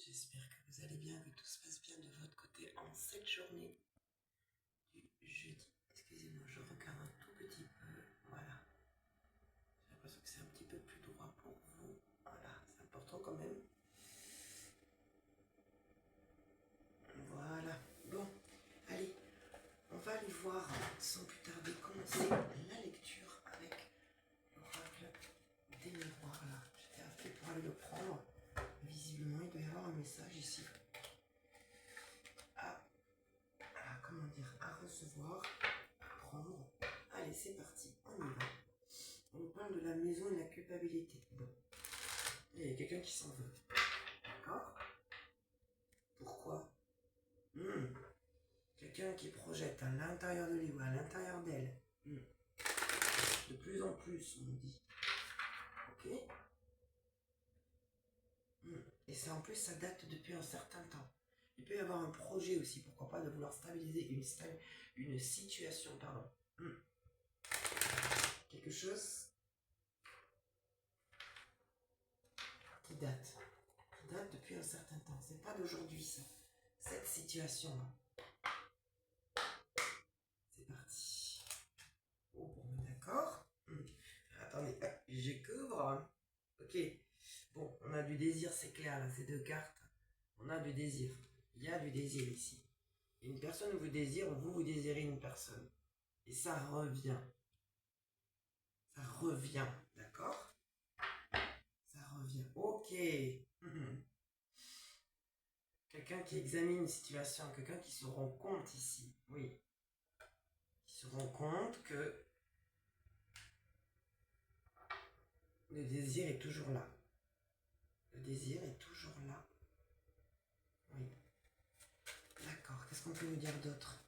J'espère que vous allez bien, que tout se passe bien de votre côté en cette journée du jeudi. Excusez-moi, je regarde un tout petit peu. Voilà. J'ai l'impression que c'est un petit peu plus droit pour vous. Voilà, c'est important quand même. Voilà. Bon, allez, on va aller voir sans plus tarder commencer la lecture avec l'oracle des miroirs là. J'étais appelée pour aller le prendre. Visiblement, il doit y avoir un message ici. Comment dire, à recevoir, à prendre. Allez, c'est parti, on y va. On parle de la maison et de la culpabilité. Bon, il y a quelqu'un qui s'en veut. D'accord? Pourquoi? Quelqu'un qui projette à l'intérieur de lui ou à l'intérieur d'elle. De plus en plus, on nous dit. Ok? Et ça, en plus, ça date depuis un certain temps. Il peut y avoir un projet aussi, pourquoi pas, de vouloir stabiliser une situation, pardon. Quelque chose qui date depuis un certain temps. C'est pas d'aujourd'hui, ça. Cette situation-là. C'est parti. Oh, bon, d'accord. Attendez, je couvre. Ok. Bon, on a du désir, c'est clair, là, ces deux cartes. On a du désir. Il y a du désir ici. Une personne vous désire, vous désirez une personne. Et ça revient. Ça revient, d'accord? Ça revient. Ok. Quelqu'un qui examine une situation, quelqu'un qui se rend compte ici. Oui. Qui se rend compte que le désir est toujours là. Le désir est toujours là. Oui. D'accord. Qu'est-ce qu'on peut nous dire d'autre?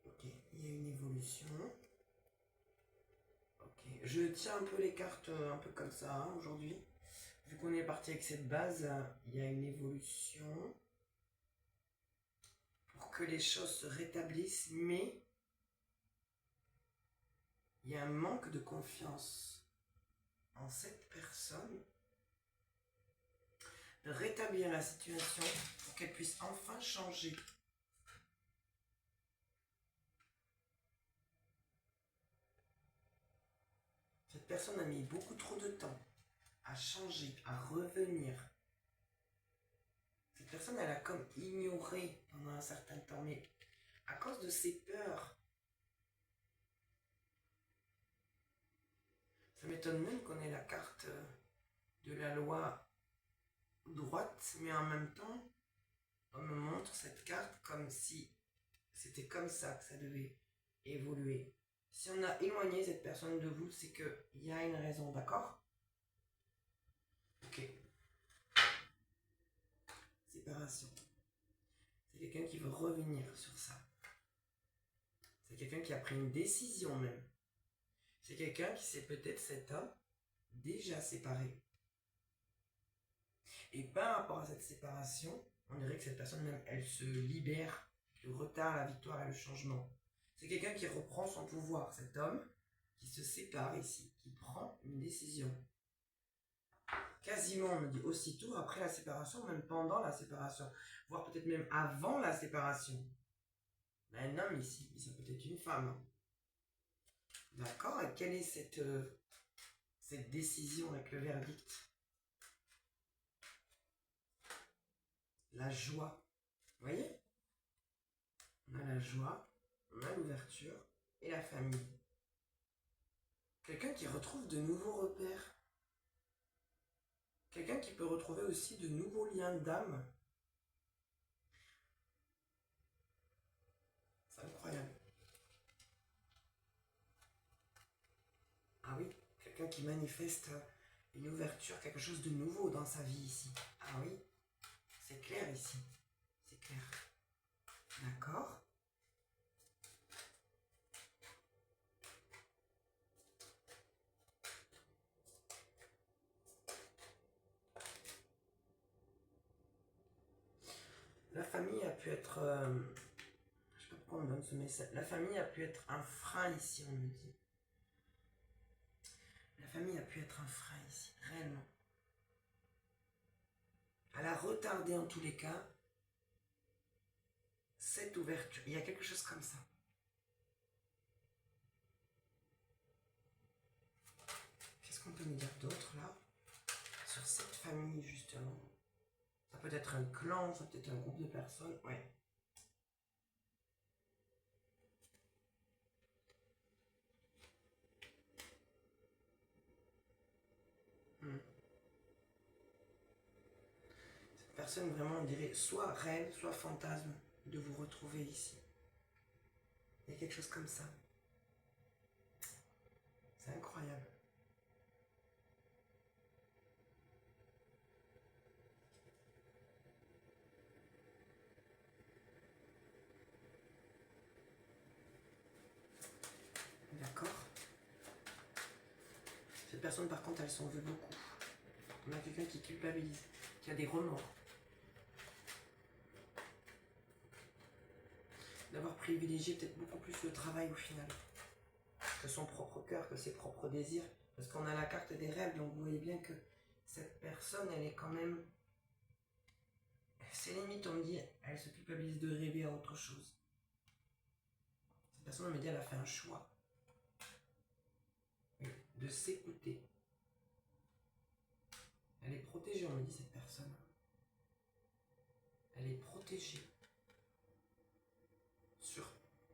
Ok. Il y a une évolution. Ok. Je tiens un peu les cartes un peu comme ça hein, aujourd'hui. Vu qu'on est parti avec cette base, il y a une évolution pour que les choses se rétablissent, mais il y a un manque de confiance en cette personne de rétablir la situation pour qu'elle puisse enfin changer. Cette personne a mis beaucoup trop de temps à changer, à revenir. Cette personne, elle a comme ignoré pendant un certain temps, mais à cause de ses peurs. Ça m'étonne même qu'on ait la carte de la loi droite, mais en même temps, on me montre cette carte comme si c'était comme ça que ça devait évoluer. Si on a éloigné cette personne de vous, c'est qu'il y a une raison, d'accord? Ok. Séparation. C'est quelqu'un qui veut revenir sur ça. C'est quelqu'un qui a pris une décision même. C'est quelqu'un qui s'est peut-être cet homme déjà séparé. Et par rapport à cette séparation, on dirait que cette personne même, elle se libère du retard, la victoire et le changement. C'est quelqu'un qui reprend son pouvoir, cet homme qui se sépare ici, qui prend une décision. Quasiment, on me dit aussitôt après la séparation, même pendant la séparation, voire peut-être même avant la séparation. Un homme ici, mais ça peut être une femme. D'accord? Et quelle est cette décision avec le verdict? La joie. Vous voyez? On a la joie, on a l'ouverture et la famille. Quelqu'un qui retrouve de nouveaux repères. Quelqu'un qui peut retrouver aussi de nouveaux liens d'âme. C'est incroyable. Ah oui, quelqu'un qui manifeste une ouverture, quelque chose de nouveau dans sa vie ici. Ah oui, c'est clair ici. C'est clair. D'accord. La famille a pu être... je sais pas pourquoi on me donne ce message. La famille a pu être un frein ici, on me dit. La famille a pu être un frein ici, réellement. retarder en tous les cas cette ouverture. Il y a quelque chose comme ça. Qu'est-ce qu'on peut me dire d'autre là sur cette famille justement? Ça peut être un clan, ça peut être un groupe de personnes, ouais. Cette personne vraiment, on dirait, soit rêve, soit fantasme de vous retrouver ici. Il y a quelque chose comme ça. C'est incroyable. D'accord. Cette personne, par contre, elle s'en veut beaucoup. On a quelqu'un qui culpabilise, qui a des remords. D'avoir privilégié peut-être beaucoup plus le travail au final. Que son propre cœur, que ses propres désirs. Parce qu'on a la carte des rêves, donc vous voyez bien que cette personne, elle est quand même... C'est limite, on me dit, elle se culpabilise de rêver à autre chose. Cette personne, on me dit, elle a fait un choix. De s'écouter. Elle est protégée, on me dit, cette personne. Elle est protégée. Sur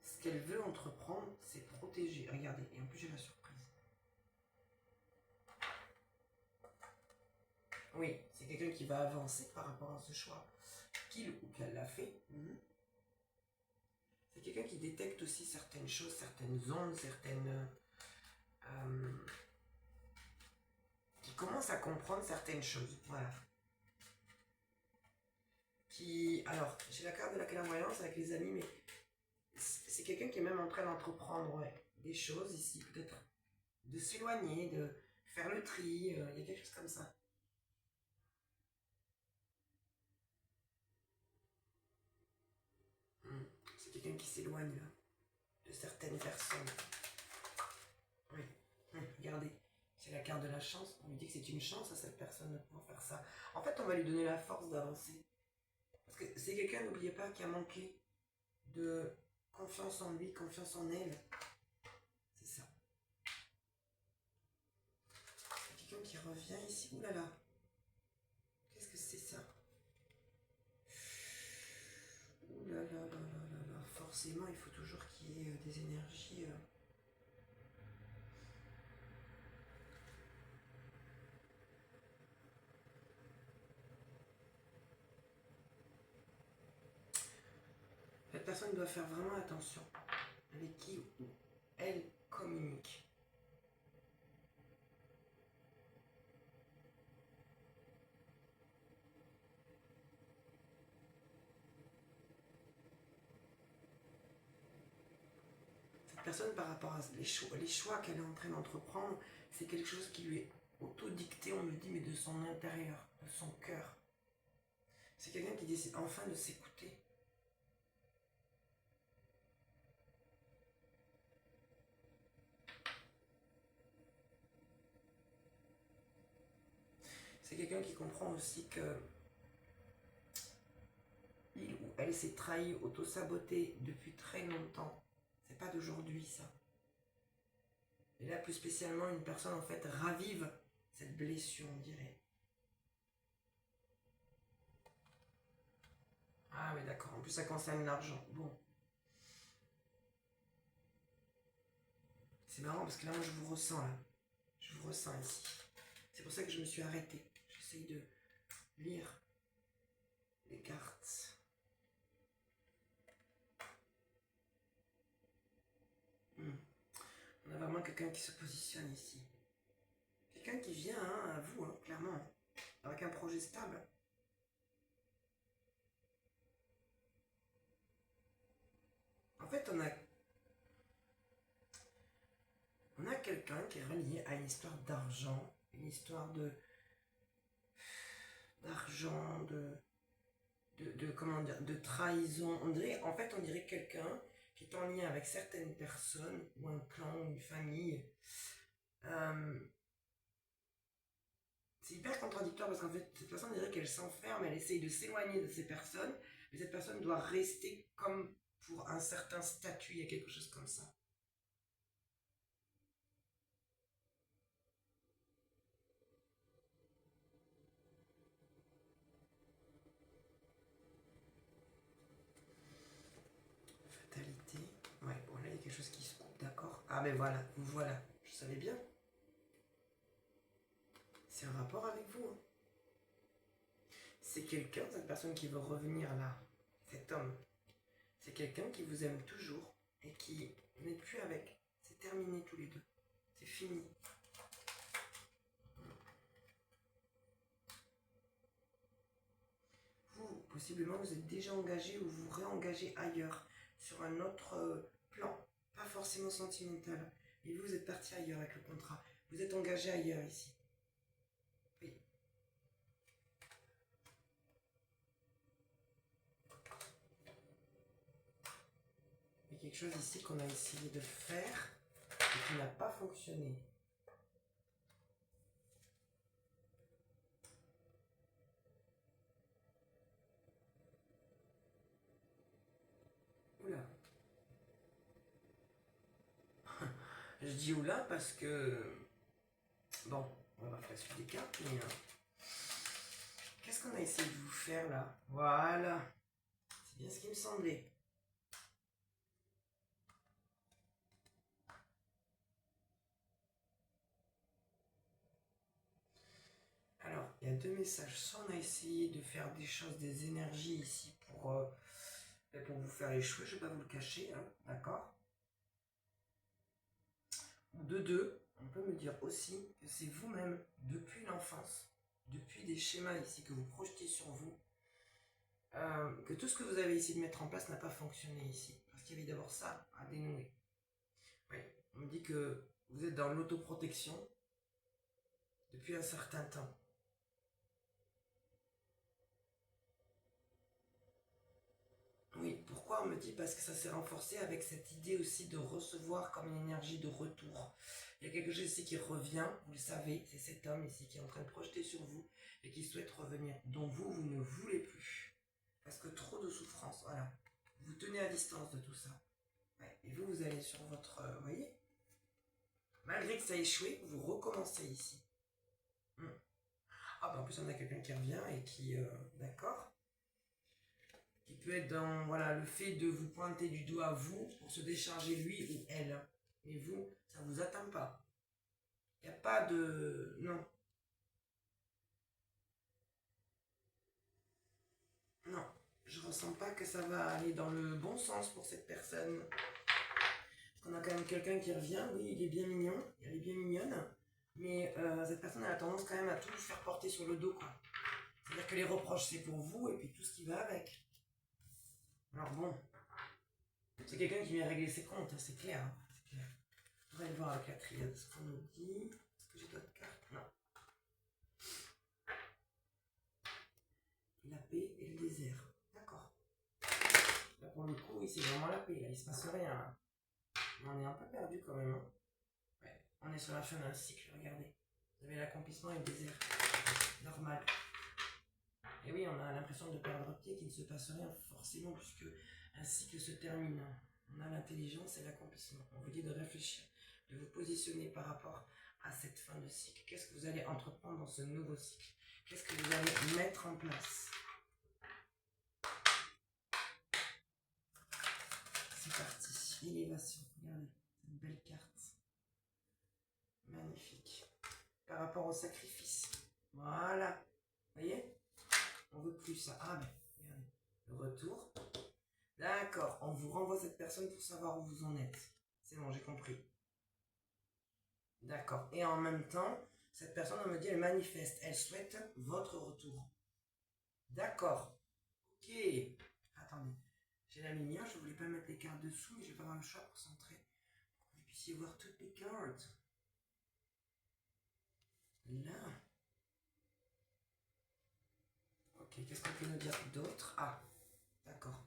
ce qu'elle veut entreprendre, c'est protégé. Regardez, et en plus j'ai la surprise. Oui, c'est quelqu'un qui va avancer par rapport à ce choix, qu'il ou qu'elle l'a fait. C'est quelqu'un qui détecte aussi certaines choses, certaines ondes, certaines... qui commence à comprendre certaines choses. Voilà. Alors, j'ai la carte de la clairvoyance avec les amis, mais c'est quelqu'un qui est même en train d'entreprendre des choses ici, peut-être de s'éloigner, de faire le tri, il y a quelque chose comme ça. C'est quelqu'un qui s'éloigne là, de certaines personnes. Oui, regardez, c'est la carte de la chance, on lui dit que c'est une chance à cette personne de pouvoir faire ça. En fait, on va lui donner la force d'avancer. Parce que c'est quelqu'un, n'oubliez pas, qui a manqué de confiance en lui, confiance en elle. C'est ça. C'est quelqu'un qui revient ici. Ouh là là. Qu'est-ce que c'est ça? Ouh là là là là là là. Forcément, il faut toujours qu'il y ait des énergies. Cette personne doit faire vraiment attention avec qui elle communique. Cette personne, par rapport à les choix qu'elle est en train d'entreprendre, c'est quelque chose qui lui est auto-dicté, on me dit, mais de son intérieur, de son cœur. C'est quelqu'un qui décide enfin de s'écouter. C'est quelqu'un qui comprend aussi que il ou elle s'est trahi, auto-saboté depuis très longtemps. C'est pas d'aujourd'hui ça. Et là, plus spécialement, une personne en fait ravive cette blessure, on dirait. Ah oui, d'accord. En plus, ça concerne l'argent. Bon. C'est marrant parce que là, moi, je vous ressens là. Je vous ressens ici. C'est pour ça que je me suis arrêtée. J'essaye de lire les cartes. On a vraiment quelqu'un qui se positionne ici. Quelqu'un qui vient à vous, clairement. Avec un projet stable. En fait, on a quelqu'un qui est relié à une histoire d'argent, une histoire d'argent, comment dire, de trahison. En fait, on dirait quelqu'un qui est en lien avec certaines personnes, ou un clan, ou une famille. C'est c'est hyper contradictoire parce qu'en fait, cette personne, on dirait qu'elle s'enferme, elle essaye de s'éloigner de ces personnes, mais cette personne doit rester comme pour un certain statut, il y a quelque chose comme ça. Fatalité. Ouais, bon là, il y a quelque chose qui se coupe, d'accord. Ah, mais voilà, vous voilà. Je savais bien. C'est un rapport avec vous. Hein. C'est quelqu'un, cette personne qui veut revenir là, cet homme. C'est quelqu'un qui vous aime toujours et qui n'est plus avec. C'est terminé tous les deux. C'est fini. Vous, possiblement, vous êtes déjà engagé ou vous réengagez ailleurs, sur un autre plan, pas forcément sentimental. Et vous êtes parti ailleurs avec le contrat. Vous êtes engagé ailleurs ici. Oui. Il y a quelque chose ici qu'on a essayé de faire et qui n'a pas fonctionné. Oula. Je dis oula parce que... Bon, on va faire la suite des cartes, mais... qu'est-ce qu'on a essayé de vous faire là? Voilà. C'est bien ce qui me semblait. Alors, il y a deux messages. Soit on a essayé de faire des choses, des énergies ici pour vous faire échouer, je ne vais pas vous le cacher, hein, d'accord? De deux, on peut me dire aussi que c'est vous-même, depuis l'enfance, depuis des schémas ici que vous projetez sur vous, que tout ce que vous avez essayé de mettre en place n'a pas fonctionné ici. Parce qu'il y avait d'abord ça à dénouer. Oui, on me dit que vous êtes dans l'autoprotection depuis un certain temps. Oui, pourquoi on me dit? Parce que ça s'est renforcé avec cette idée aussi de recevoir comme une énergie de retour. Il y a quelque chose ici qui revient, vous le savez, c'est cet homme ici qui est en train de projeter sur vous et qui souhaite revenir, dont vous ne voulez plus. Parce que trop de souffrance, voilà. Vous tenez à distance de tout ça. Ouais. Et vous allez sur votre... vous voyez? Malgré que ça a échoué, vous recommencez ici. Ah, bah en plus on a quelqu'un qui revient et qui... d'accord, qui peut être dans voilà, le fait de vous pointer du doigt vous pour se décharger lui ou elle. Mais vous, ça ne vous atteint pas. Il n'y a pas de... Non. Non. Je ressens pas que ça va aller dans le bon sens pour cette personne. Parce qu'on a quand même quelqu'un qui revient. Oui, il est bien mignon. Elle est bien mignonne. Mais cette personne a tendance quand même à tout vous faire porter sur le dos, quoi. C'est-à-dire que les reproches, c'est pour vous et puis tout ce qui va avec. Alors bon, c'est quelqu'un qui vient régler ses comptes, c'est clair. Hein, c'est clair. On va aller voir avec la triade ce qu'on nous dit. Est-ce que j'ai d'autres cartes? Non. La paix et le désert. D'accord. Là pour le coup, c'est vraiment la paix. Là, il se passe rien. Là. On est un peu perdu quand même. Hein. Ouais. On est sur la fin d'un cycle, regardez. Vous avez l'accomplissement et le désert. Normal. Et oui, on a l'impression de perdre pied, qu'il ne se passe rien forcément puisque un cycle se termine. On a l'intelligence et l'accomplissement. On vous dit de réfléchir, de vous positionner par rapport à cette fin de cycle. Qu'est-ce que vous allez entreprendre dans ce nouveau cycle? Qu'est-ce que vous allez mettre en place? C'est parti. Élévation. Regardez, une belle carte. Magnifique. Par rapport au sacrifice. Voilà. Vous voyez? On veut plus ça. Ah ben, regardez. Le retour. D'accord. On vous renvoie cette personne pour savoir où vous en êtes. C'est bon, j'ai compris. D'accord. Et en même temps, cette personne, on me dit, elle manifeste. Elle souhaite votre retour. D'accord. Ok. Attendez. J'ai la lumière, je voulais pas mettre les cartes dessous, mais je vais pas avoir le choix pour centrer. Pour que vous puissiez voir toutes les cartes. Là. Ok, qu'est-ce qu'on peut nous dire d'autre? Ah, d'accord.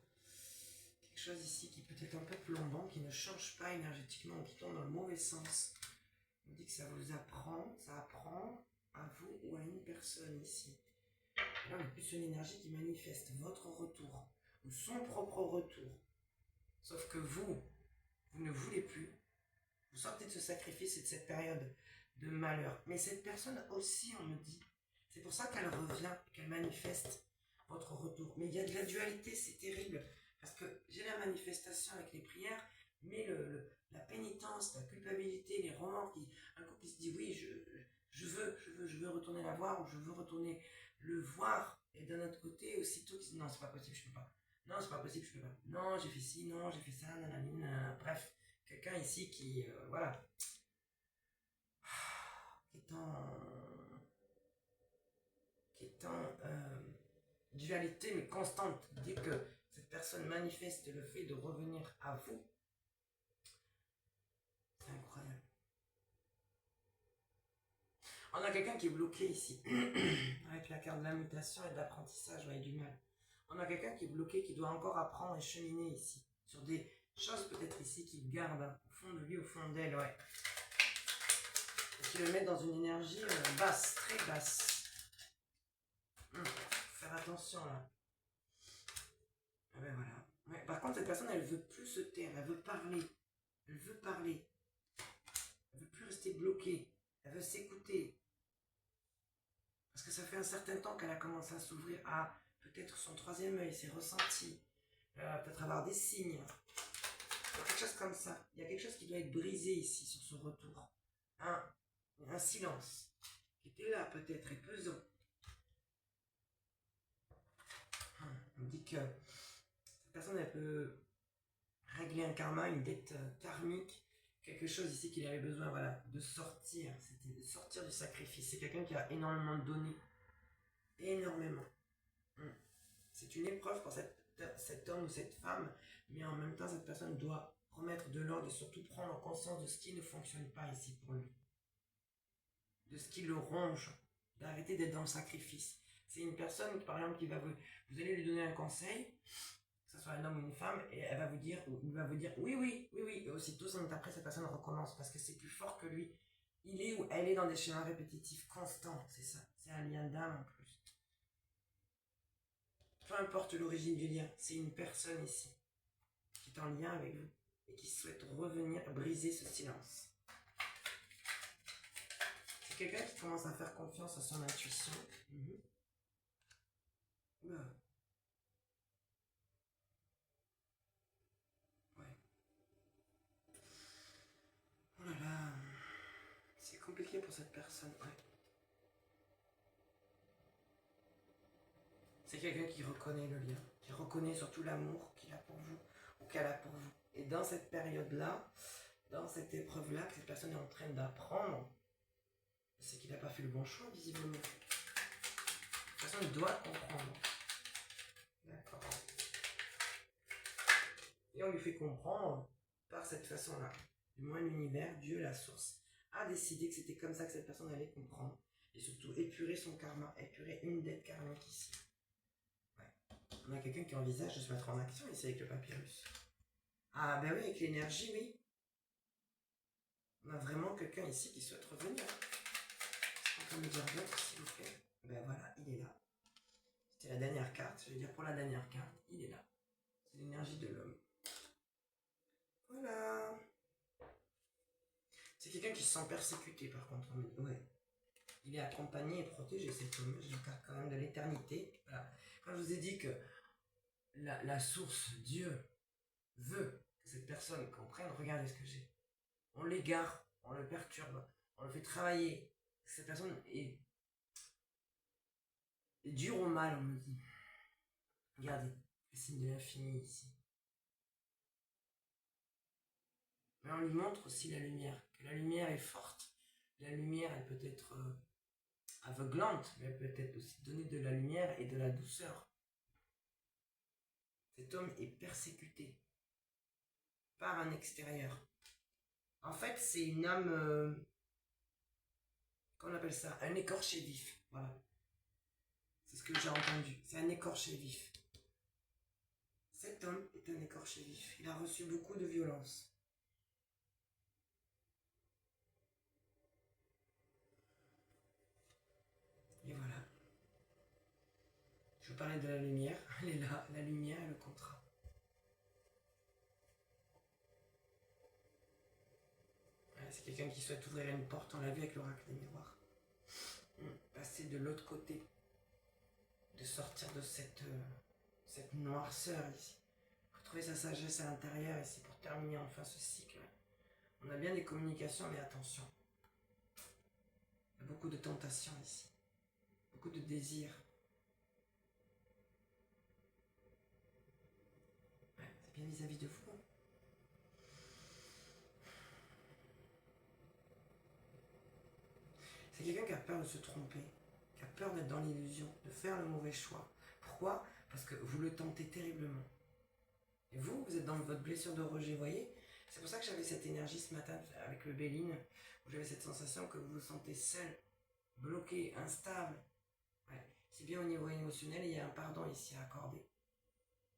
Quelque chose ici qui peut être un peu plombant, qui ne change pas énergétiquement, qui tourne dans le mauvais sens. On dit que ça vous apprend, ça apprend. à vous ou à une personne ici. Là, on a plus une énergie qui manifeste votre retour, ou son propre retour. Sauf que vous ne voulez plus. Vous sortez de ce sacrifice et de cette période de malheur. Mais cette personne aussi, on me dit, c'est pour ça qu'elle revient, qu'elle manifeste votre retour. Mais il y a de la dualité, c'est terrible. Parce que j'ai la manifestation avec les prières, mais la pénitence, la culpabilité, les remords, un couple qui se dit oui, je veux retourner la voir, ou je veux retourner le voir, et d'un autre côté, aussitôt qui se dit non, c'est pas possible, je peux pas. Non, c'est pas possible, je peux pas. Non, j'ai fait ci, non, j'ai fait ça, nanana, bref. Quelqu'un ici qui, voilà, qui est en dualité mais constante. Dès que cette personne manifeste le fait de revenir à vous, c'est incroyable. On a quelqu'un qui est bloqué ici, avec la carte de la mutation et de l'apprentissage, ouais, du mal. On a quelqu'un qui est bloqué, qui doit encore apprendre et cheminer ici, sur des choses peut-être ici qu'il garde au fond de lui, au fond d'elle, ouais. Et qui le met dans une énergie basse, très basse. Faire attention là. Ah ben voilà. Ouais, par contre, cette personne, elle veut plus se taire, elle veut parler. Elle veut parler. Elle veut plus rester bloquée. Elle veut s'écouter. Parce que ça fait un certain temps qu'elle a commencé à s'ouvrir à peut-être son troisième œil, ses ressentis. Peut-être avoir des signes. Quelque chose comme ça. Il y a quelque chose qui doit être brisé ici sur ce retour. Un silence qui était là peut-être et pesant. On dit que cette personne, elle peut régler un karma, une dette karmique, quelque chose ici qu'il avait besoin, voilà, de sortir. C'était de sortir du sacrifice. C'est quelqu'un qui a énormément donné. Énormément. C'est une épreuve pour cet homme ou cette femme, mais en même temps, cette personne doit remettre de l'ordre et surtout prendre conscience de ce qui ne fonctionne pas ici pour lui. De ce qui le ronge, d'arrêter d'être dans le sacrifice. C'est une personne, par exemple, qui va vous allez lui donner un conseil, que ce soit un homme ou une femme, et elle va vous dire, ou il va vous dire, oui, et aussitôt, 5 minutes après, cette personne recommence, parce que c'est plus fort que lui. Il est ou elle est dans des schémas répétitifs constants, c'est ça. C'est un lien d'âme en plus. Peu importe l'origine du lien, c'est une personne ici, qui est en lien avec vous, et qui souhaite revenir briser ce silence. C'est quelqu'un qui commence à faire confiance à son intuition. Ouais. Oh là là, c'est compliqué pour cette personne, ouais. C'est quelqu'un qui reconnaît le lien, qui reconnaît surtout l'amour qu'il a pour vous, ou qu'elle a pour vous. Et dans cette période-là, dans cette épreuve-là, que cette personne est en train d'apprendre, c'est qu'il n'a pas fait le bon choix, visiblement. Cette personne doit comprendre. D'accord. Et on lui fait comprendre par cette façon-là. Du moins, l'univers, Dieu, la source, a décidé que c'était comme ça que cette personne allait comprendre. Et surtout, épurer son karma, épurer une dette karmique ici. Ouais. On a quelqu'un qui envisage de se mettre en action ici avec le papyrus. Ah ben oui, avec l'énergie, oui. On a vraiment quelqu'un ici qui souhaite revenir. On peut me dire d'autres, s'il vous plaît. Ben voilà, il est là. C'était la dernière carte. Je vais dire pour la dernière carte, il est là. C'est l'énergie de l'homme. Voilà. C'est quelqu'un qui se sent persécuté, par contre. Ouais. Il est accompagné et protégé, cet homme. Je garde quand même de l'éternité. Voilà. Quand je vous ai dit que la source, Dieu, veut que cette personne comprenne, regardez ce que j'ai. On l'égare, on le perturbe, on le fait travailler. Cette personne est dure au mal, on me dit. Regardez, le signe de l'infini ici. Mais on lui montre aussi la lumière, que la lumière est forte. La lumière, elle peut être aveuglante, mais elle peut être aussi donner de la lumière et de la douceur. Cet homme est persécuté par un extérieur. En fait, c'est une âme, qu'on appelle ça, un écorché vif. Voilà. C'est ce que j'ai entendu. C'est un écorché vif. Cet homme est un écorché vif. Il a reçu beaucoup de violence. peux parler de la lumière, elle est là, la lumière et le contrat. Ouais, c'est quelqu'un qui souhaite ouvrir une porte, on l'a vu avec l'oracle des miroirs. Passer de l'autre côté, de sortir de cette noirceur ici. Retrouver sa sagesse à l'intérieur ici pour terminer enfin ce cycle. On a bien des communications, mais attention. Il y a beaucoup de tentations ici. Beaucoup de désirs. Ouais, c'est bien vis-à-vis de vous. C'est quelqu'un qui a peur de se tromper, qui a peur d'être dans l'illusion, de faire le mauvais choix. Pourquoi? Parce que vous le tentez terriblement. Et vous êtes dans votre blessure de rejet, vous voyez? C'est pour ça que j'avais cette énergie ce matin avec le Béline, où j'avais cette sensation que vous vous sentez seul, bloqué, instable. Ouais. C'est bien au niveau émotionnel, il y a un pardon ici à accorder.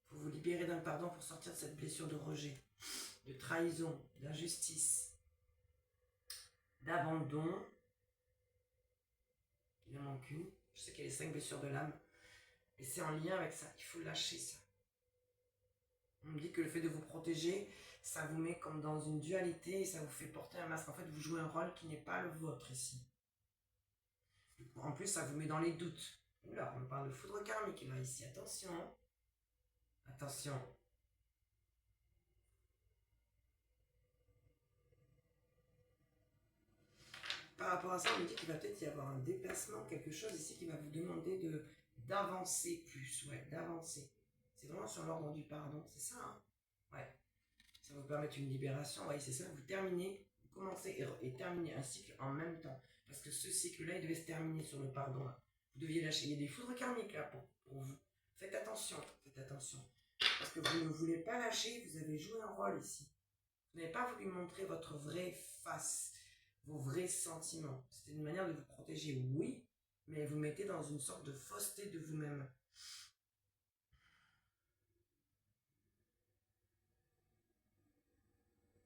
Il faut vous libérer d'un pardon pour sortir de cette blessure de rejet, de trahison, d'injustice, d'abandon. Il en manque une. Je sais qu'il y a les 5 blessures de l'âme. Et c'est en lien avec ça. Il faut lâcher ça. On me dit que le fait de vous protéger, ça vous met comme dans une dualité et ça vous fait porter un masque. En fait, vous jouez un rôle qui n'est pas le vôtre ici. En plus, ça vous met dans les doutes. Là, on parle de foudre karmique là, ici. Attention. Attention. Par rapport à ça, on me dit qu'il va peut-être y avoir un déplacement, quelque chose ici qui va vous demander d'avancer plus. Ouais, d'avancer. C'est vraiment sur l'ordre du pardon, c'est ça, hein? Ouais. Ça va vous permettre une libération, ouais, c'est ça. Vous terminez, vous commencez et terminez un cycle en même temps. Parce que ce cycle-là, il devait se terminer sur le pardon, là. Vous deviez lâcher. Il y a des foudres karmiques, là, pour vous. Faites attention, faites attention. Parce que vous ne voulez pas lâcher, vous avez joué un rôle ici. Vous n'avez pas voulu montrer votre vraie face, vos vrais sentiments. C'était une manière de vous protéger, oui, mais vous mettez dans une sorte de fausseté de vous-même.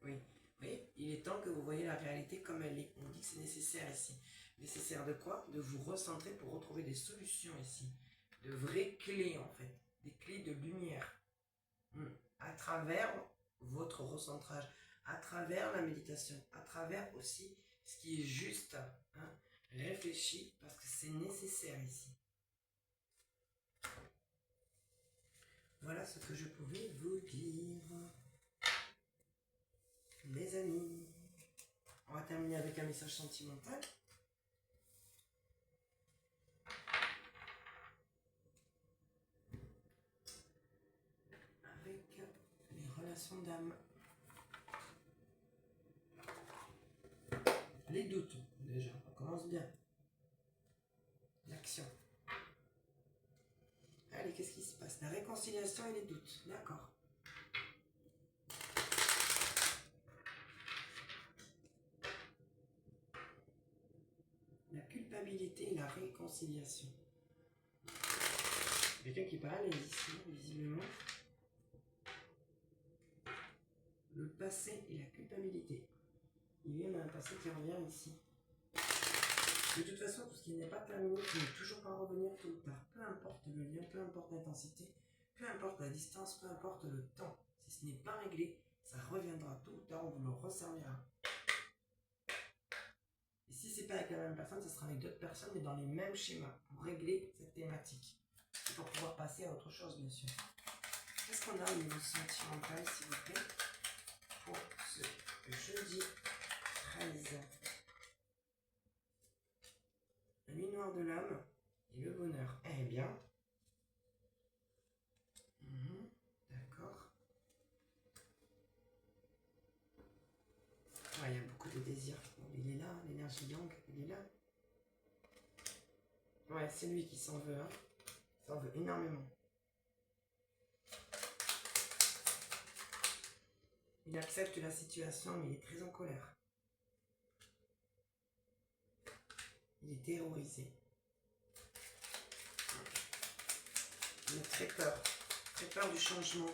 Oui, oui, il est temps que vous voyez la réalité comme elle est. On dit que c'est nécessaire ici. Nécessaire de quoi? De vous recentrer pour retrouver des solutions ici. De vraies clés en fait. Des clés de lumière. À travers votre recentrage. À travers la méditation. À travers aussi ce qui est juste. Hein, réfléchi parce que c'est nécessaire ici. Voilà ce que je pouvais vous dire. Les amis, on va terminer avec un message sentimental. Avec les relations d'âme. Les doutes, déjà, on commence bien. L'action. Allez, qu'est-ce qui se passe? La réconciliation et les doutes, d'accord. La culpabilité et la réconciliation. Quelqu'un qui parle ici, visiblement. Le passé et la culpabilité. Il y a un passé qui revient ici. De toute façon, tout ce qui n'est pas terminé, qui ne toujours pas revenir tôt ou tard. Peu importe le lien, peu importe l'intensité, peu importe la distance, peu importe le temps. Si ce n'est pas réglé, ça reviendra tôt ou tard, on vous le resservira. Et si c'est pas avec la même personne, ça sera avec d'autres personnes, mais dans les mêmes schémas, pour régler cette thématique. Et pour pouvoir passer à autre chose, bien sûr. Qu'est-ce qu'on a au niveau sentimental, s'il vous plaît, pour ce jeudi 13? La nuit noire de l'âme et le bonheur. Eh bien. D'accord. Ouais, il y a beaucoup de désirs. Il est là, l'énergie yang, il est là. Ouais, c'est lui qui s'en veut, hein. Il s'en veut énormément. Il accepte la situation, mais il est très en colère. Il est terrorisé. Il a très peur du changement,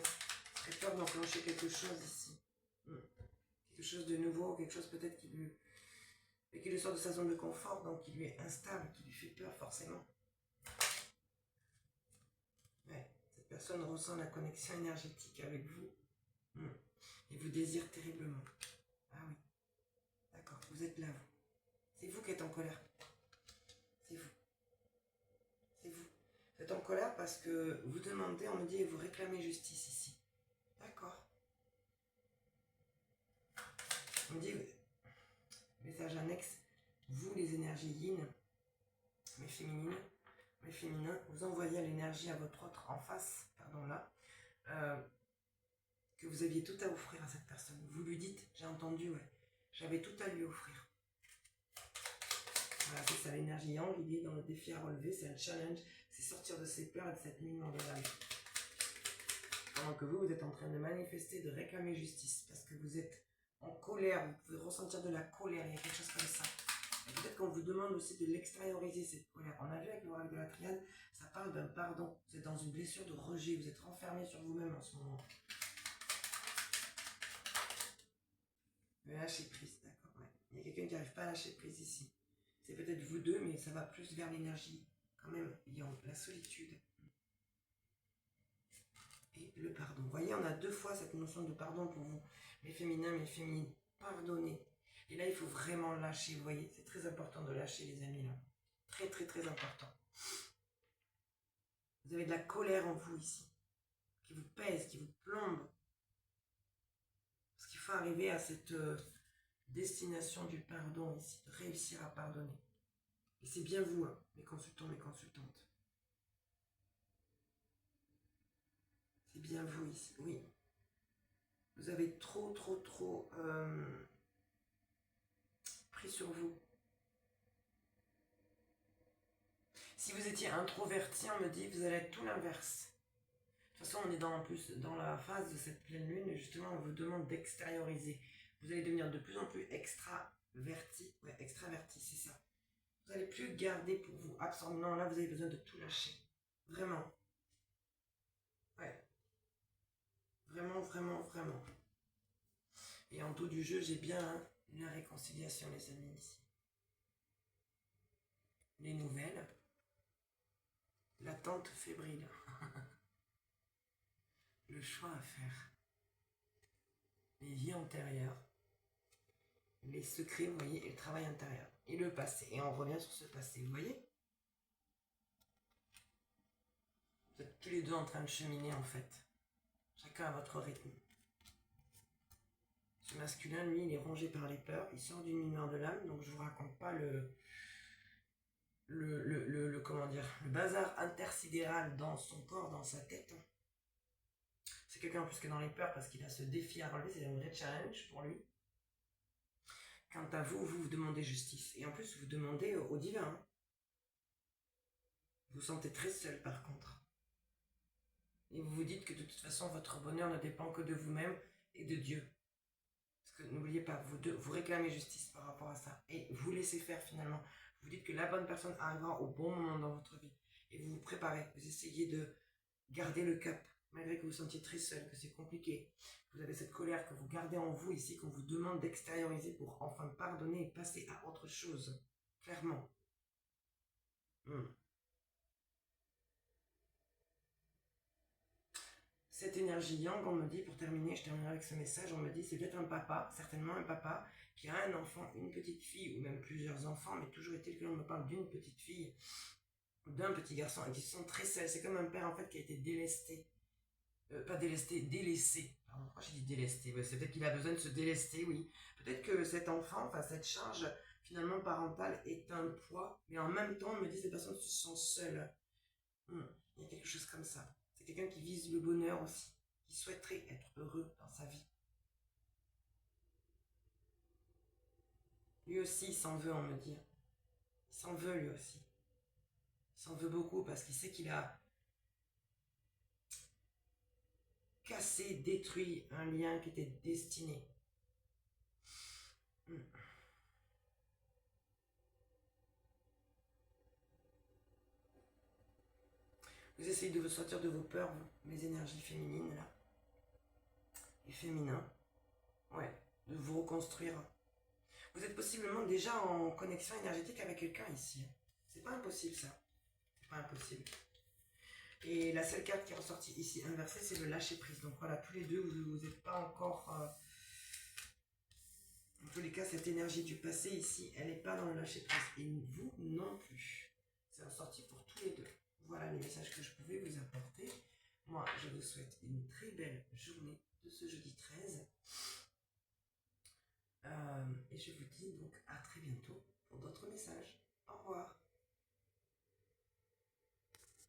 très peur d'enclencher quelque chose ici. Quelque chose de nouveau, quelque chose peut-être qui le sort de sa zone de confort, donc qui lui est instable, qui lui fait peur forcément. personne ressent la connexion énergétique avec vous. Et vous désire terriblement. Ah oui. D'accord, vous êtes là, vous. C'est vous qui êtes en colère. C'est vous. C'est vous. Vous êtes en colère parce que vous demandez, on me dit, et vous réclamez justice ici. D'accord. On me dit, message annexe, vous les énergies yin, mes féminins, vous envoyez l'énergie à votre autre en face, pardon là, que vous aviez tout à offrir à cette personne. Vous lui dites, j'ai entendu, ouais, j'avais tout à lui offrir. Voilà, c'est ça l'énergie yang, il est dans le défi à relever, c'est un challenge, c'est sortir de ses peurs et de cette nuit de l'âme. Pendant que vous êtes en train de manifester, de réclamer justice, parce que vous êtes en colère, vous pouvez ressentir de la colère, il y a quelque chose comme ça. Et peut-être qu'on vous demande aussi de l'extérioriser, cette colère. On a vu avec l'oracle de la triade, ça parle d'un pardon. Vous êtes dans une blessure de rejet, vous êtes renfermé sur vous-même en ce moment. Le lâcher prise, d'accord, ouais. Il y a quelqu'un qui n'arrive pas à lâcher prise ici. C'est peut-être vous deux, mais ça va plus vers l'énergie, quand même, la solitude. Et le pardon. Vous voyez, on a deux fois cette notion de pardon pour vous, mes féminins, mes féminines. Pardonnez. Et là, il faut vraiment lâcher, vous voyez. C'est très important de lâcher, les amis, là. Très, très, très important. Vous avez de la colère en vous, ici. Qui vous pèse, qui vous plombe. Parce qu'il faut arriver à cette destination du pardon, ici. De réussir à pardonner. Et c'est bien vous, hein, mes consultants, mes consultantes. C'est bien vous ici, oui. Vous avez trop pris sur vous. Si vous étiez introverti, on me dit, vous allez être tout l'inverse. De toute façon, on est en plus dans la phase de cette pleine lune, et justement, on vous demande d'extérioriser. Vous allez devenir de plus en plus extraverti. Ouais, extraverti, c'est ça. Vous n'allez plus garder pour vous, absorber. Non, là, vous avez besoin de tout lâcher. Vraiment. Ouais. Vraiment, vraiment, vraiment. Et en tout du jeu, j'ai bien la réconciliation, les amis, ici. Les nouvelles. L'attente fébrile. Le choix à faire. Les vies antérieures. Les secrets, vous voyez, et le travail intérieur. Et le passé. Et on revient sur ce passé, vous voyez? Vous êtes tous les deux en train de cheminer, en fait. Chacun à votre rythme. Ce masculin, lui, il est rongé par les peurs. Il sort d'une lumière de l'âme, donc je vous raconte pas comment dire, le bazar intersidéral dans son corps, dans sa tête. C'est quelqu'un en plus que dans les peurs parce qu'il a ce défi à relever, c'est un vrai challenge pour lui. Quant à vous, vous demandez justice. Et en plus, vous demandez au divin. Hein. Vous vous sentez très seul par contre. Et vous vous dites que de toute façon, votre bonheur ne dépend que de vous-même et de Dieu. Parce que n'oubliez pas, vous réclamez justice par rapport à ça. Et vous laissez faire finalement. Vous dites que la bonne personne arrivera au bon moment dans votre vie. Et vous vous préparez. Vous essayez de garder le cap. Malgré que vous vous sentiez très seul, que c'est compliqué. Vous avez cette colère que vous gardez en vous ici, qu'on vous demande d'extérioriser pour enfin pardonner et passer à autre chose. Clairement. Cette énergie yang, on me dit, pour terminer, je terminerai avec ce message, on me dit, c'est peut-être un papa, certainement un papa, qui a un enfant, une petite fille, ou même plusieurs enfants, mais toujours est-il que l'on me parle d'une petite fille, d'un petit garçon, et qui sont très seuls. C'est comme un père, en fait, qui a été délesté. Pas délesté, délaissé. Pardon, pourquoi j'ai dit délesté? C'est peut-être qu'il a besoin de se délester, oui. Peut-être que cet enfant, enfin cette charge finalement parentale est un poids, mais en même temps, on me dit que ces personnes se sentent seules. Il y a quelque chose comme ça. C'est quelqu'un qui vise le bonheur aussi, qui souhaiterait être heureux dans sa vie. Lui aussi, il s'en veut, on me dit. Il s'en veut, lui aussi. Il s'en veut beaucoup parce qu'il sait qu'il a cassé, détruit un lien qui était destiné. Vous essayez de vous sortir de vos peurs, vous, mes énergies féminines, là. Et féminins. Ouais, de vous reconstruire. Vous êtes possiblement déjà en connexion énergétique avec quelqu'un ici. C'est pas impossible, ça. C'est pas impossible. Et la seule carte qui est ressortie ici inversée, c'est le lâcher prise. Donc voilà, tous les deux, vous n'êtes pas encore... en tous les cas, cette énergie du passé ici, elle n'est pas dans le lâcher prise. Et vous non plus. C'est ressorti pour tous les deux. Voilà les messages que je pouvais vous apporter. Moi, je vous souhaite une très belle journée de ce jeudi 13. Et je vous dis donc à très bientôt pour d'autres messages. Au revoir.